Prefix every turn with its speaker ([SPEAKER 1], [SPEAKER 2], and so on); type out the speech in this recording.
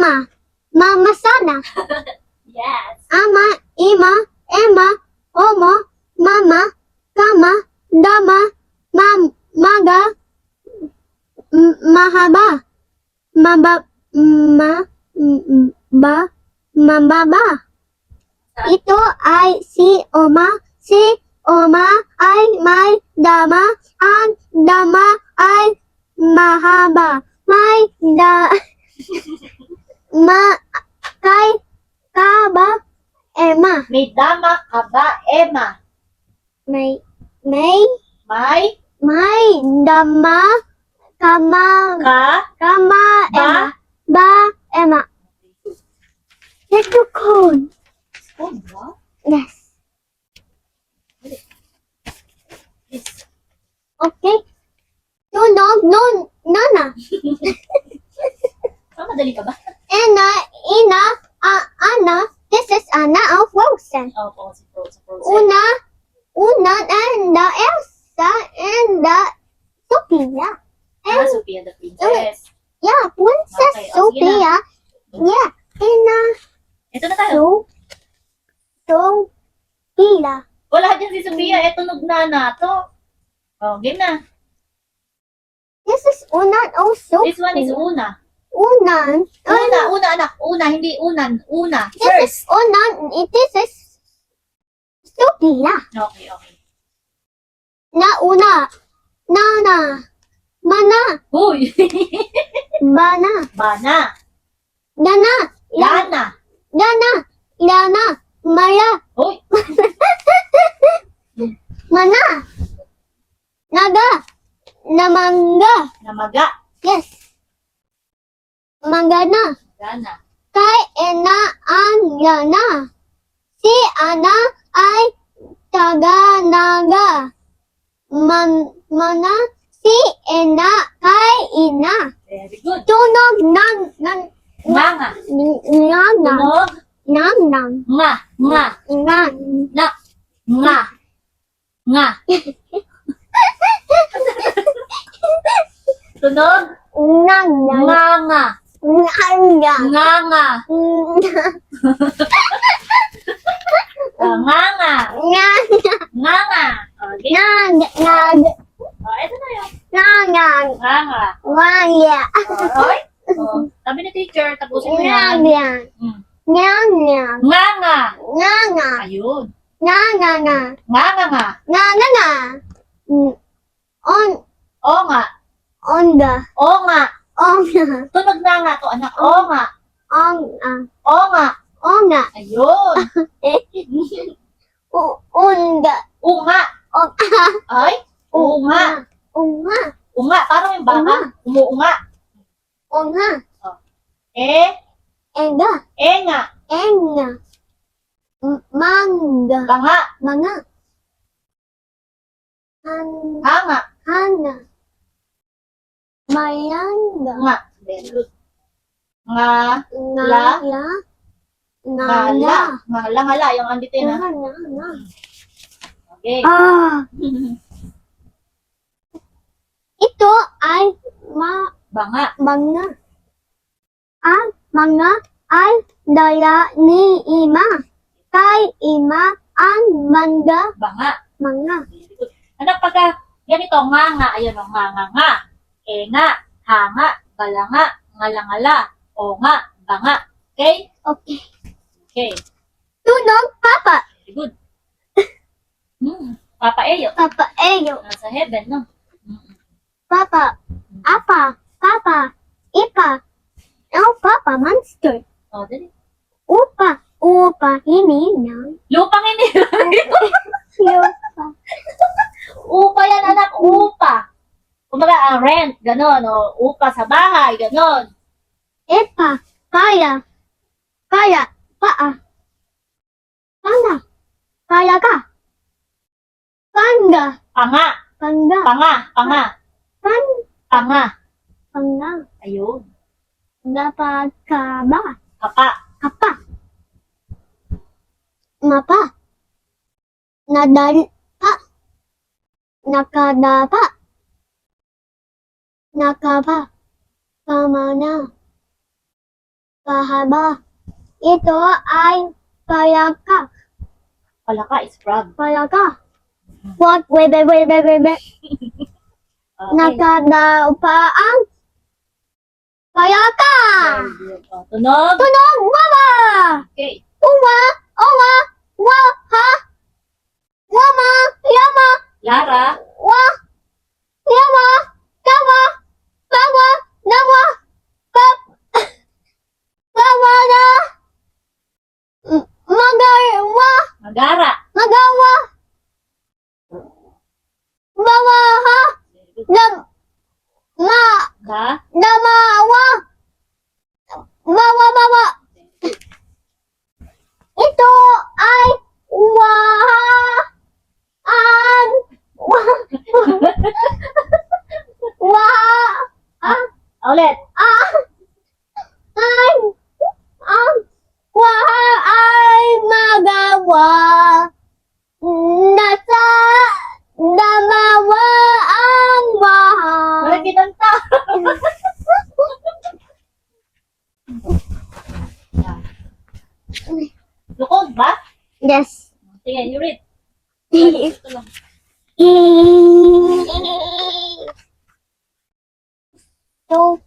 [SPEAKER 1] Mama. Mama sana.
[SPEAKER 2] Yes.
[SPEAKER 1] Ama, ima, ema, omo, mama, kama, dama, maga, mahaba, maba, mababa. Ito ay si Oma. Si Oma ay may dama. Ang dama ay mahaba. May kay kaba Emma.
[SPEAKER 2] May dama ka ba, Emma?
[SPEAKER 1] May
[SPEAKER 2] May
[SPEAKER 1] dama kama
[SPEAKER 2] ka
[SPEAKER 1] Emma. Ba Emma. Let's go cone.
[SPEAKER 2] spoon ba?
[SPEAKER 1] Yes.
[SPEAKER 2] Yes.
[SPEAKER 1] Okay. Tunog, nana.
[SPEAKER 2] Madali ka ba?
[SPEAKER 1] Ina, Anna. This is Anna of Wilson.
[SPEAKER 2] Oo, si Frozen.
[SPEAKER 1] Una, and the Elsa, and the Sophia. And,
[SPEAKER 2] Sophia the Princess.
[SPEAKER 1] yeah, Princess
[SPEAKER 2] Okay, o, sige
[SPEAKER 1] Sophia. Yeah, and,
[SPEAKER 2] Ito na tayo.
[SPEAKER 1] Sophia.
[SPEAKER 2] Wala dyan si Sophia. Tunog na to. Oh, game na.
[SPEAKER 1] This is Una also.
[SPEAKER 2] This one is una.
[SPEAKER 1] Una.
[SPEAKER 2] Una, anak. Una, hindi unan. Una.
[SPEAKER 1] This is
[SPEAKER 2] First.
[SPEAKER 1] Una. This is Sophia.
[SPEAKER 2] Okay.
[SPEAKER 1] Na una. Nana. Mana.
[SPEAKER 2] Uy!
[SPEAKER 1] Bana.
[SPEAKER 2] Bana.
[SPEAKER 1] Dana.
[SPEAKER 2] Lana.
[SPEAKER 1] Dana. Lana. Maya.
[SPEAKER 2] Uy!
[SPEAKER 1] Mana. Naga. Namanga.
[SPEAKER 2] Namaga.
[SPEAKER 1] Yes. Magana.
[SPEAKER 2] Gana.
[SPEAKER 1] Kay Ena ang Yana. Si Ana ay taga-naga. Mana si Ena kay Ina.
[SPEAKER 2] Very good.
[SPEAKER 1] Tunog ng
[SPEAKER 2] Nga.
[SPEAKER 1] nang
[SPEAKER 2] Tunog. Nga. Na. Nga. Tunog.
[SPEAKER 1] nang
[SPEAKER 2] Nga. Nga. Nga. Okay. Oh, ito na yun. Nga. Alright? Oh, sabi ni teacher, tapusin mo yan. Nga. Ayun. Nga. O nga. O nga. Tunog na nga to, anak. O nga. O nga. Ayun. Unga. Ay. Unga. Unga. Parang yung baka. Umuunga. Enga.
[SPEAKER 1] Manga.
[SPEAKER 2] Banga.
[SPEAKER 1] Mga.
[SPEAKER 2] Hanga.
[SPEAKER 1] Hana. Mayanga.
[SPEAKER 2] Nga. Very good. Nga.
[SPEAKER 1] Ngala.
[SPEAKER 2] Ngala. Ngala. Yung anditin na. Okay.
[SPEAKER 1] Ito ay
[SPEAKER 2] Banga.
[SPEAKER 1] mga. Ang mga ay dala ni Ima. Kay Ima ang manga.
[SPEAKER 2] Banga.
[SPEAKER 1] Mga.
[SPEAKER 2] Very good. Anak, pagka ganito, nga. Ayun, o, nga. Enga. Hanga. Balanga. Ngala. O nga. Banga. Okay?
[SPEAKER 1] Okay.
[SPEAKER 2] Okay.
[SPEAKER 1] Tunog, Papa.
[SPEAKER 2] Very good. Papa Eyo.
[SPEAKER 1] Papa Eyo.
[SPEAKER 2] Nasa heaven, no?
[SPEAKER 1] Papa. Apa. Papa. Ipa. Oh, Papa Monster.
[SPEAKER 2] O, dali.
[SPEAKER 1] Upa. Hininang.
[SPEAKER 2] Lupang hindi.
[SPEAKER 1] Upa.
[SPEAKER 2] Upa yan, anak. Upa. Kumbaga, rent. Ganon. O, upa sa bahay. Ganon.
[SPEAKER 1] Epa. Kaya. Paa. Pana. Kaya ka. Panga.
[SPEAKER 2] Panga.
[SPEAKER 1] Panga.
[SPEAKER 2] Panga.
[SPEAKER 1] Panga.
[SPEAKER 2] Ayun.
[SPEAKER 1] Dapat ka ba?
[SPEAKER 2] Kapa.
[SPEAKER 1] Kapa. Mapa. Nadalpa. Nakadapa. Nakapa. Kamana. Pahaba. Ito ay palaka.
[SPEAKER 2] Palaka is frog.
[SPEAKER 1] Palaka. What? Wait.
[SPEAKER 2] Okay.
[SPEAKER 1] Nakadaw pa ang palaka.
[SPEAKER 2] Very good. Oh, tunog.
[SPEAKER 1] Tunog, mama.
[SPEAKER 2] Okay.
[SPEAKER 1] Uwa, owa, wa, ha. Wama, yama,
[SPEAKER 2] Lara.
[SPEAKER 1] wa, yama, kawa, bawa, nawa, pap, bawa na, magawa,
[SPEAKER 2] Magara.
[SPEAKER 1] magawa, bawa, ha,
[SPEAKER 2] Very good.
[SPEAKER 1] nam, ma,
[SPEAKER 2] Ka.
[SPEAKER 1] namawa, bawa, bawa. Ito ay waan, wa,
[SPEAKER 2] Ulit.
[SPEAKER 1] ay, wa ay magawa. Nasa damawa ang waha.
[SPEAKER 2] Ulit kinanta. Lukod ba?
[SPEAKER 1] Yes.
[SPEAKER 2] Sige, you read. Ito lang.
[SPEAKER 1] So